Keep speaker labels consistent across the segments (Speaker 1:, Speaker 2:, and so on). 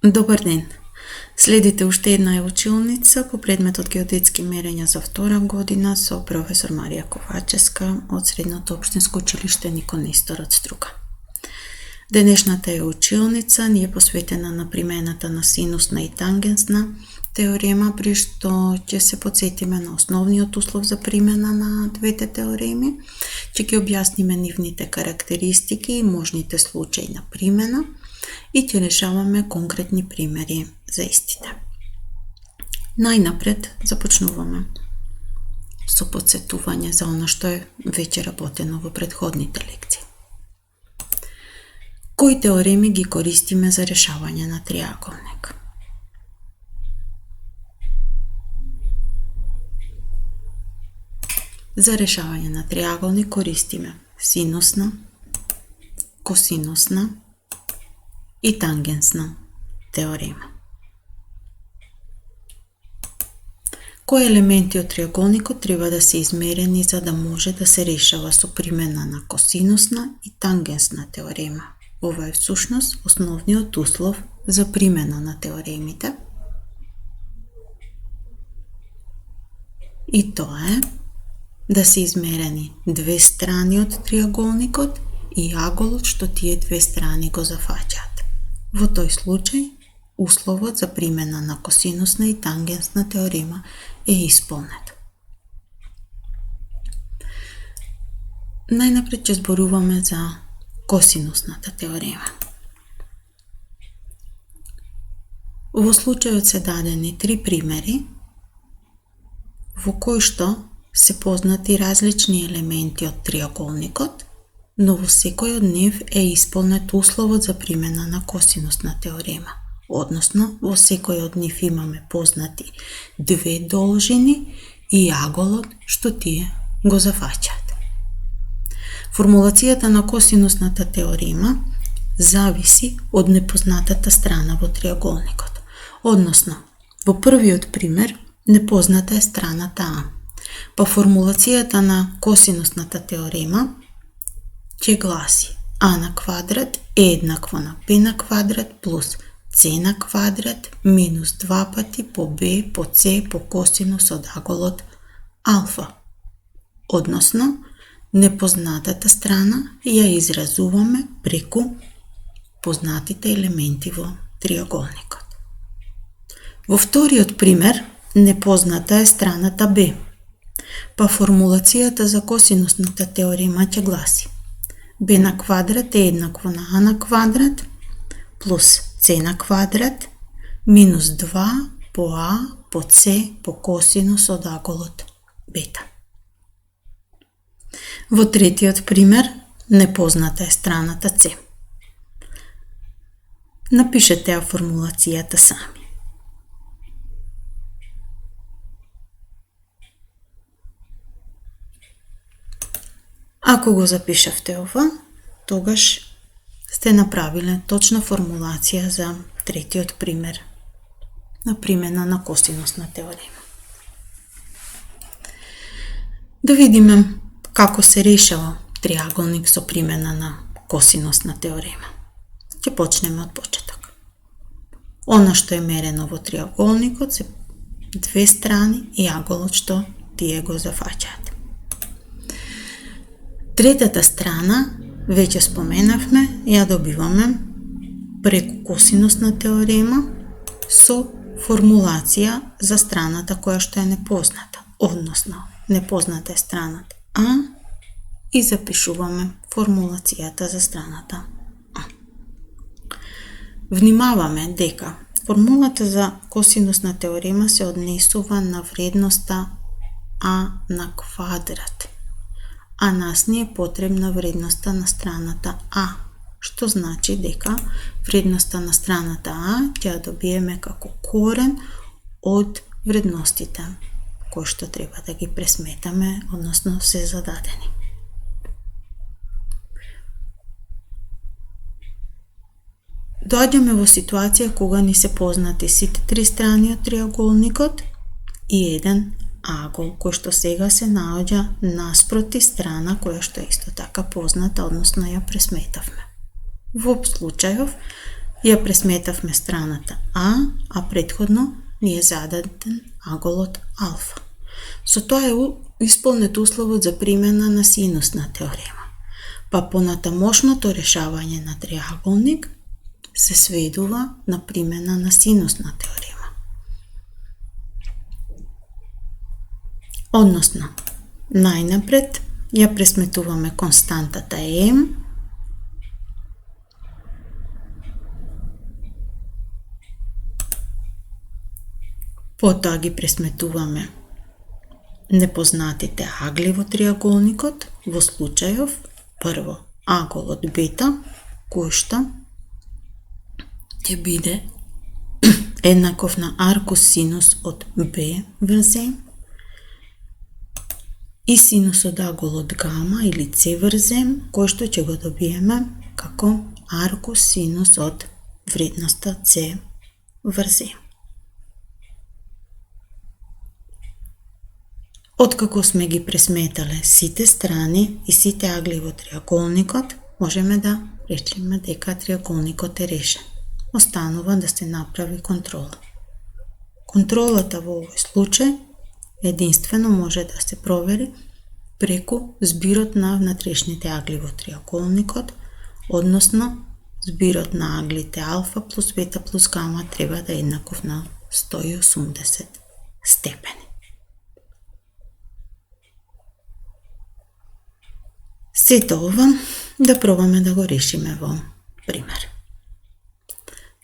Speaker 1: Добар ден! Следите уште една училница по предметот геодетски мерења за втора година со професор Марија Ковачевска од Средното општинско училиште Нико Нестор од Струга. Денешната училница ни е посветена на примената на синусна и тангенсна теорема, при што ќе се потсетиме на основниот услов за примена на двете теореми, ќе ги објасниме нивните карактеристики и можните случаи на примена и ќе решаваме конкретни примери за истите. Најнапред започнуваме со потсетување за она што е веќе работено во претходните лекции. Кои теореми ги користиме за решавање на триаголник? За решавање на триаголник користиме синусна, косинусна и тангенсна теорема. Кои елементи од триаголникот треба да се измерени за да може да се решава со примена на косинусна и тангенсна теорема? Ова е всушност основниот услов за примена на теоремите. И тоа е да се измерени две страни од триаголникот и аголот што тие две страни го зафаќаат. Во тој случај, условот за примена на косинусна и тангенсна теорема е исполнет. Најнапред ќе зборуваме за косинусната теорема. Во случајот се дадени три примери во кои што се познати различни елементи од триаголникот, но во секој од нив е исполнет условот за примена на косинусна теорема. Односно, во секој од нив имаме познати две должини и аголот што тие го зафаќаат. Формулацијата на косинусната теорема зависи од непознатата страна во триаголникот. Односно, во првиот пример непозната е страната А. Па формулацијата на косинусната теорема ќе гласи А на квадрат е еднакво на Б на квадрат плюс С на квадрат минус 2 пати по Б по С по косинус од аголот алфа. Односно, непознатата страна ја изразуваме преку познатите елементи во триаголникот. Во вториот пример, непозната е страната Б. Па формулацијата за косинусната теорема ќе гласи Б на квадрат е еднакво на А на квадрат плюс С на квадрат минус 2 по А по С по косинус од аголот бета. Во третиот пример, непозната е страната С. Напишете ја формулацијата сами. Ако го запишавте ова, тогаш сте направиле точна формулација за третиот пример на примена на косинусна теорема. Да видиме како се решава триаголник со примена на косинусна теорема. Ќе почнеме од почеток. Она што е мерено во триаголникот се две страни и аголот што тие го зафаќаат. Третата страна, веќе споменавме, ја добиваме преку косинусна теорема со формулација за страната која што е непозната. Односно, непозната е страната А и запишуваме формулацијата за страната А. Внимаваме дека формулата за косинусна теорема се однесува на вредноста А на квадрат, а нас ни е потребна вредноста на страната А, што значи дека вредноста на страната А ќе ја добиеме како корен од вредностите кои што треба да ги пресметаме, односно се зададени. Доаѓаме во ситуација кога ни се познати сите три страни од триаголникот и еден агол, кој што сега се наоѓа наспроти страна која што е исто така позната, односно ја пресметавме. Во случајов ја пресметавме страната а претходно ни е зададен аголот алфа. Со тоа е исполнет условот за примена на синусна теорема. Па понатамошното решавање на триаголник се сведува на примена на синусна теорема. Односно, најнапред ја пресметуваме константата m, потоа ги пресметуваме непознатите агли во триаголникот, во случајов прво аголот бета, кој што ќе биде еднаков на аркус синус од b врз m, и синусот аголот гама или c врз m, кој што ќе го добиеме како аркус синус од вредноста c врз m. Откако сме ги пресметале сите страни и сите агли во триаголникот, можеме да речеме дека триаголникот е решен. Останува да се направи контрола. Контролата во овој случај единствено може да се провери преку збирот на внатрешните агли во триаголникот, односно збирот на аглите алфа плюс бета плюс гама треба да е еднаков на 180 степени. Сето ова да пробаме да го решиме во пример.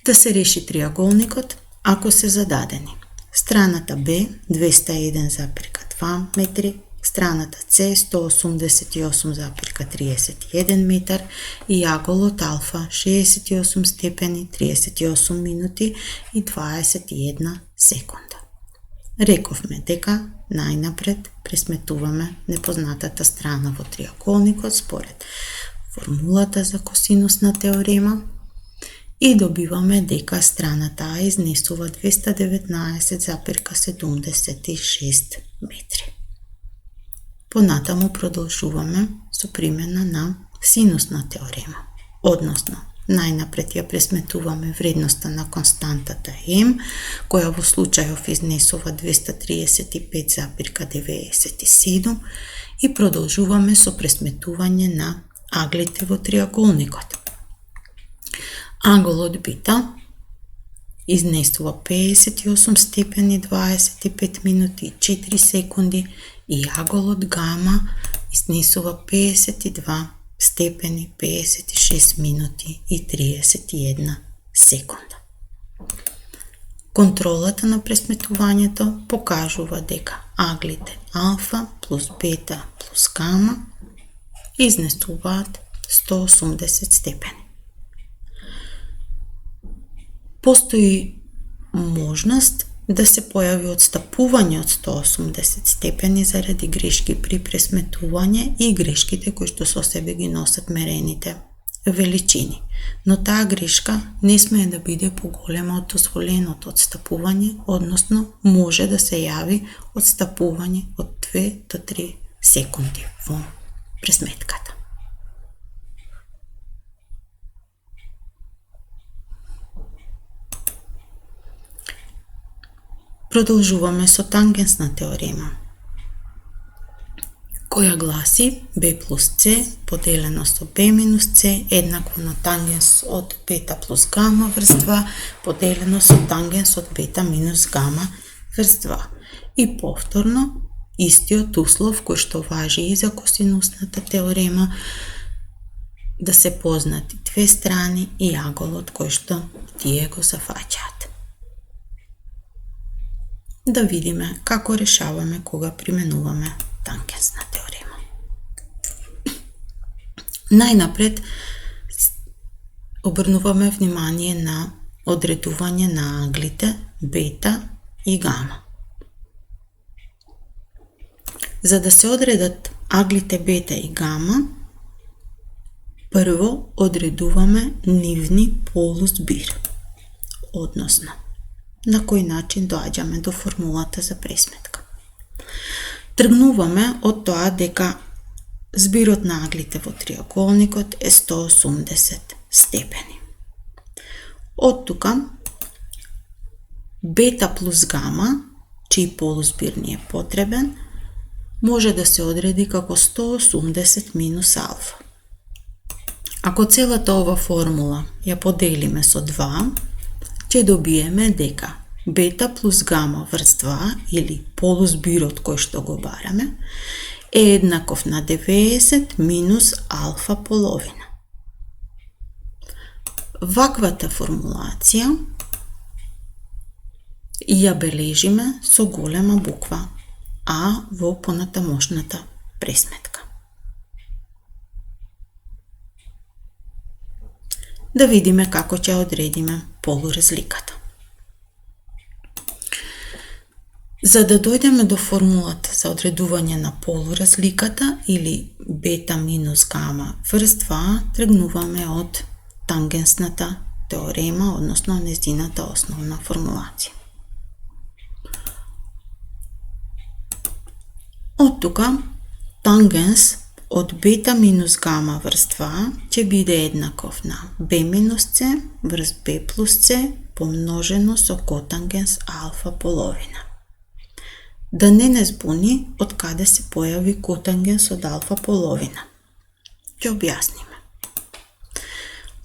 Speaker 1: Да се реши триаголникот ако се зададени страната Б 201,2 метри, страната С 188,31 метар и аголот алфа 68 степени, 38 минути и 21 секунда. Рековме дека најнапред пресметуваме непознатата страна во триаголникот според формулата за косинусна теорема и добиваме дека страната А изнесува 219,76 метри. Понатаму продолжуваме со примена на синусна теорема, односно најнапред ја пресметуваме вредноста на константата m, која во случајов изнесува 235,97 и продолжуваме со пресметување на аглите во триаголникот. Аголот бета изнесува 58 степени, 25 минути и 4 секунди и аголот гама изнесува 52 степени, 56 минути и 31 секунда. Контролата на пресметувањето покажува дека аглите алфа плюс бета плюс гама изнесуваат 180 степени. Постои можност да се појави отстапување од 180 степени заради грешки при пресметување и грешките кои што со себе ги носат мерените величини. Но таа грешка не смее да биде поголема од дозволеното отстапување, односно може да се јави отстапување од 2 до 3 секунди во пресметката. Продолжуваме со тангенсна теорема, која гласи b плюс c поделено со b минус c еднакво на тангенс од бета плюс гама врз 2 поделено со тангенс од бета минус гама врз 2. И повторно, истиот услов кој што важи и за косинусната теорема, да се познати две страни и аголот кој што тие го зафаќаат. Да видиме како решаваме кога применуваме тангенсна теорема. Најнапред обрнуваме внимание на одредување на аглите бета и гама. За да се одредат аглите бета и гама, прво одредуваме нивни полузбир, односно на кој начин доаѓаме до формулата за пресметка. Тргнуваме од тоа дека збирот на аглите во триаголникот е 180 степени. Од тука, бета плюс гама, чиј полузбир ни е потребен, може да се одреди како 180 минус алфа. Ако целата ова формула ја поделиме со 2, ќе добиеме дека бета плюс гама врз 2, или полузбирот кој што го бараме, е еднаков на 90 минус алфа половина. Ваквата формулација ја бележиме со голема буква А во понатамошната пресметка. Да видиме како ќе одредиме полуразликата. За да дојдеме до формулата за одредување на полуразликата или бета минус гама врз 2, тргнуваме од тангенсната теорема, односно нејзината основна формулација. Од тука, тангенс од бета минус гама врз 2 ќе биде еднаков на b минус c врз b плюс c помножено со котангенс алфа половина. Да не збуни од каде се појави котангенс од алфа половина. Ќе објасниме.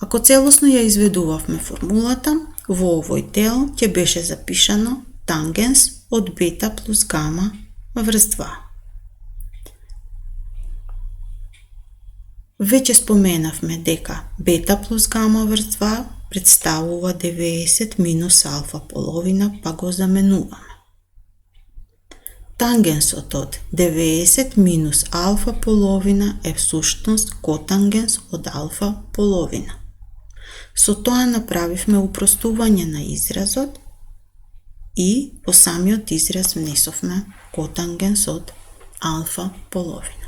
Speaker 1: Ако целосно ја изведувавме формулата, во овој дел ќе беше запишано тангенс од бета плюс гама врз 2. Веќе споменавме дека бета плюс гама врз 2 представува 90 минус алфа половина, па го заменуваме. Тангенсот од 90 минус алфа половина е всушност котангенс од алфа половина. Со тоа направивме упростување на изразот и во самиот израз внесовме котангенс од алфа половина.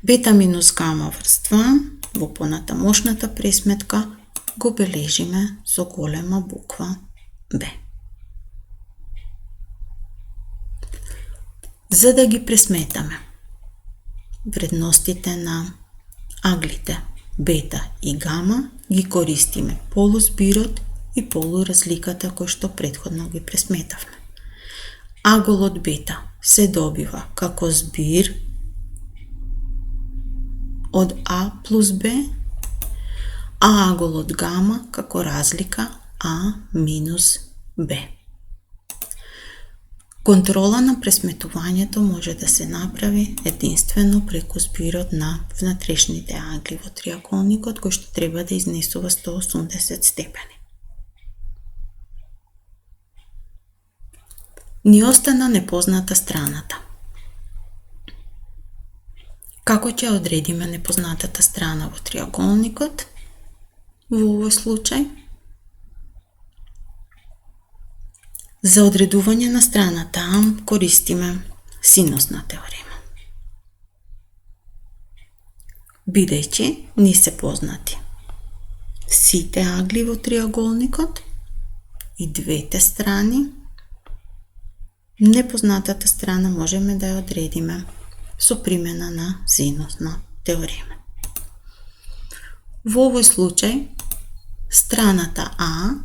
Speaker 1: Бета минус гама врз 2 во понатамошната пресметка го бележиме со голема буква Б. За да ги пресметаме вредностите на аглите бета и гама, ги користиме полузбирот и полуразликата кој што претходно ги пресметавме. Аголот бета се добива како збир од А плюс Б, а аголот гама како разлика А минус Б. Контрола на пресметувањето може да се направи единствено преку збирот на внатрешните агли во триаголникот, кој што треба да изнесува 180 степени. Ни остана непозната страната. Како ќе одредиме непознатата страна во триаголникот? Во овој случај, за одредување на страната А користиме синусна теорема. Бидејќи ни се познати сите агли во триаголникот и двете страни, непознатата страна можеме да ја одредиме со примена на синусна теорема. Во овој случај, страната А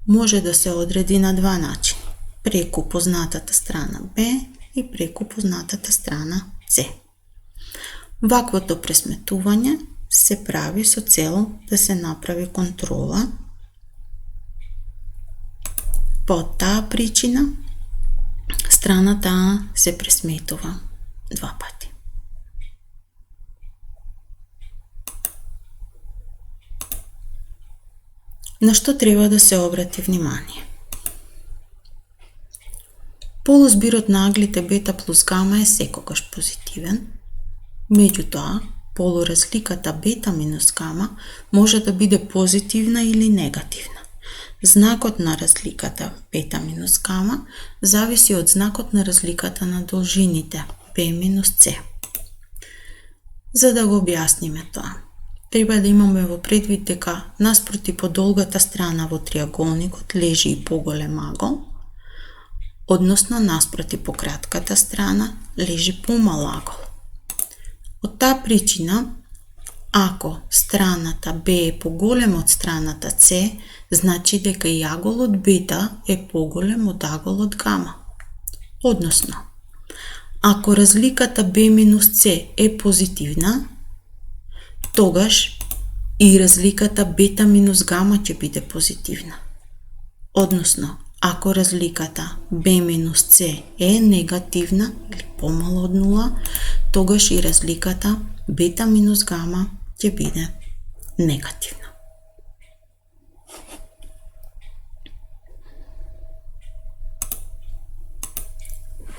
Speaker 1: може да се одреди на два начини, преку познатата страна Б и преку познатата страна С. Ваквото пресметување се прави со цел да се направи контрола. По таа причина, страната А се пресметува два пати. На што треба да се обрати внимание? Полузбирот на аглите бета плюс гама е секогаш позитивен, меѓутоа, полуразликата бета минус гама може да биде позитивна или негативна. Знакот на разликата бета минус гама зависи од знакот на разликата на должините B минус C. За да го објасниме тоа, треба да имаме во предвид дека наспроти подолгата страна во триаголникот лежи и поголем агол, односно наспроти пократката страна лежи помал агол. Од таа причина, Ако страната Б е поголем од страната С, значи дека и аголот бета е поголем од аголот гама. Односно, ако разликата B минус C е позитивна, тогаш и разликата бета минус гама ќе биде позитивна. Односно, ако разликата B минус C е негативна или помало од 0, тогаш и разликата бета минус гама ќе биде негативна.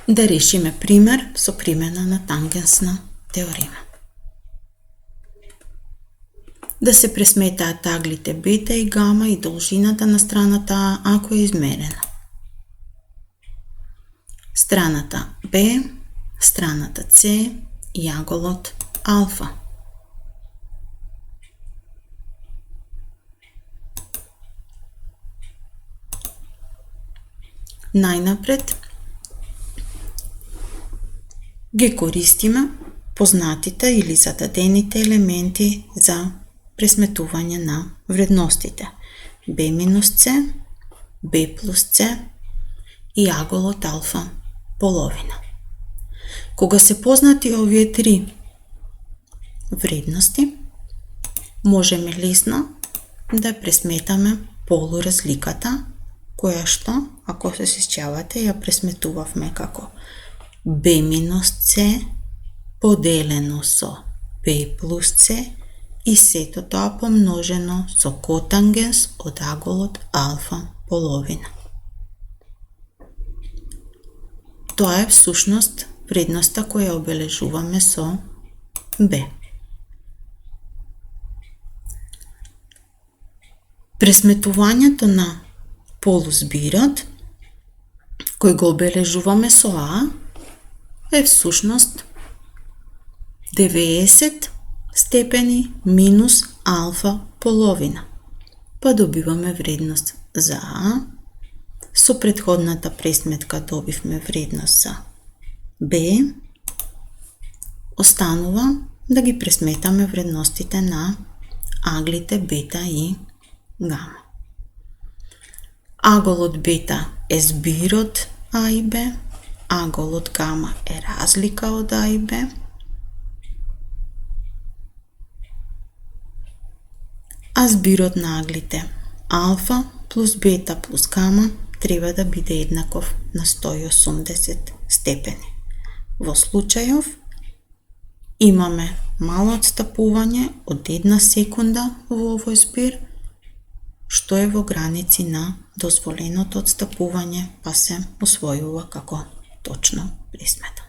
Speaker 1: Да решиме пример со примена на тангенсна теорема. Да се пресметаат аглите бета и гама и должината на страната А ако е измерена. Страната Б, страната С и аголот алфа. Најнапред ги користиме познатите или зададените елементи за пресметување на вредностите. B минус C, B плюс C и аголот алфа половина. Кога се познати овие три вредности, можеме лесно да пресметаме полуразликата, која што, ако се сеќавате, ја пресметувавме како B минус C поделено со B плюс C и сето тоа помножено со котангенс од аголот алфа половина. Тоа е всушност вредноста која обележуваме со B. Пресметувањето на полузбирот, кој го обележуваме со А, е всушност 90 степени минус алфа половина. Па добиваме вредност за А. Со претходната пресметка добивме вредност за Б. Останува да ги пресметаме вредностите на аглите бета и гама. Аголот бета е збирот А и Б, аголот гама е разлика од А и Б, а збирот на аглите алфа плюс бета плюс гама треба да биде еднаков на 180 степени. Во случајов имаме мало отстапување од 1 секунда во овој збир, што е во граници на дозволеното отстапување, па се усвојува како точно пресметан.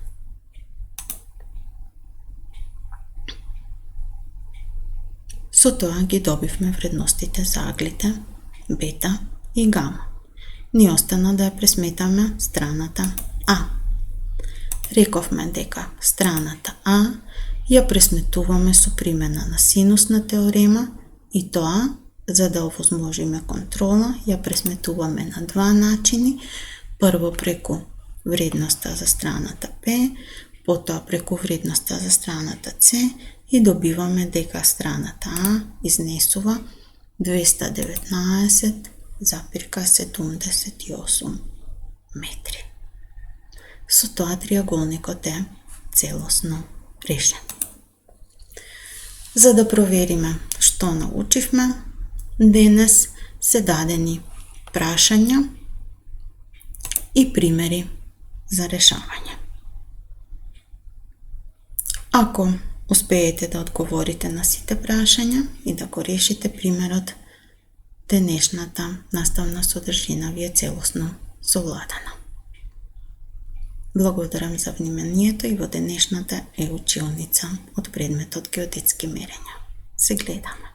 Speaker 1: Со тоа ги добивме вредностите за аглите бета и гама. Ни остана да ја пресметаме страната А. Рековме дека страната А ја пресметуваме со примена на синусна теорема и тоа, за да овозможиме контрола, ја пресметуваме на два начини. Прво преку вредноста за страната Б, потоа преку вредноста за страната С и добиваме дека страната А изнесува 219,78 метри. Со тоа триаголникот е целосно решен. За да провериме што научивме, денес се дадени прашања и примери за решавање. Ако успеете да одговорите на сите прашања и да го решите примерот, денешната наставна содржина ви е целосно совладана. Благодарам за вниманието и во денешната училница од предметот геодетски мерења. Се гледаме.